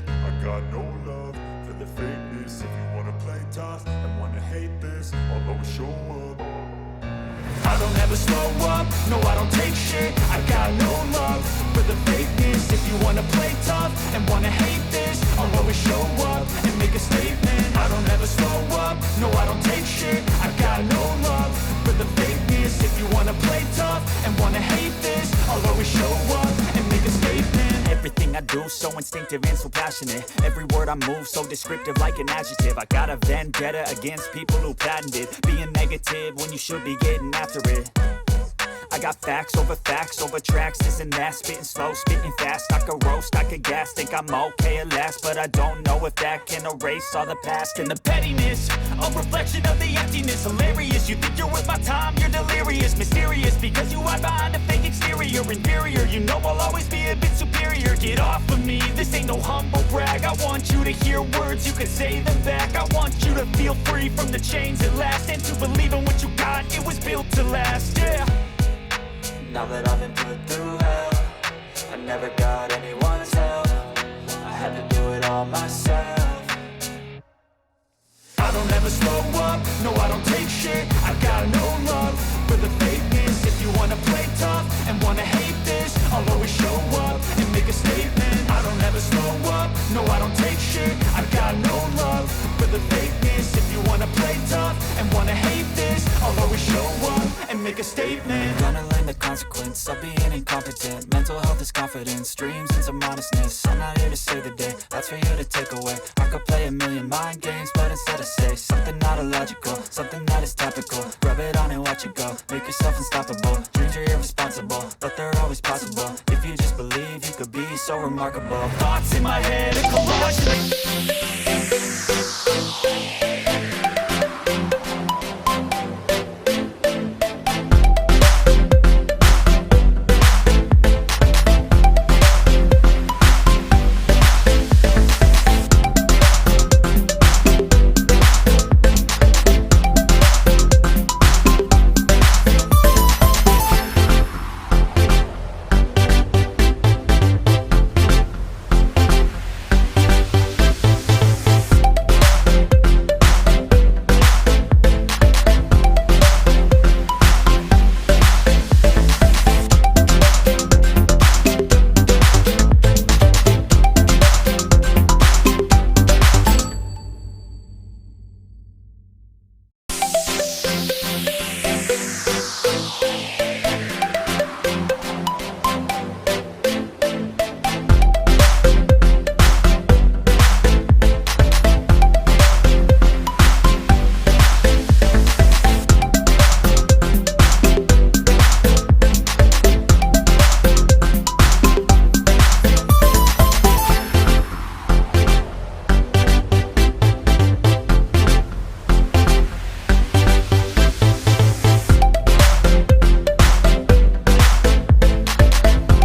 I got no love for the fakeness. If you wanna play tough and wanna hate this, I'll always show up. I don't ever slow up, no I don't take shit. I got no love for the fakeness. If you wanna play tough and wanna hate this, I'll always show up and make a statement. I don't ever slow up, no I don't take shit. I got no love for the fakeness. If you wanna play tough and wanna hate this, I'll always show up and make a statement. Everything I do so instinctive and so passionate. Every word I move so descriptive like an adjective. I got a vendetta against people who patented being negative when you should be getting after it. I got facts over tracks, this and that. Spitting slow, spitting fast. I could roast, I could gas. Think I'm okay at last, but I don't know if that can erase all the past. And the pettiness, a reflection of the emptiness. Hilarious, you think you're worth my time, you're delirious. Mysterious, because you hide behind a fake exterior. Inferior, you know I'll always be a bit superior. Get off of me, this ain't no humble brag. I want you to hear words, you can say them back. I want you to feel free from the chains at last, and to believe in what you got, it was built to last, yeah. Now that I've been put through hell, I never got anyone's help. I had to do it all myself. I don't ever slow up, no I don't take shit. I got no love for the fakeness. If you wanna play tough and wanna hate this, I'll always show up and make a statement. I don't ever slow up, no I don't take shit. I got no love for the fakeness. If you wanna play tough and wanna hate this, I'll always show up and make a statement. Gonna learn the consequence of being incompetent. Mental health is confidence, dreams and some honestness. I'm not here to save the day, that's for you to take away. I could play a million mind games, but instead I say something not illogical, something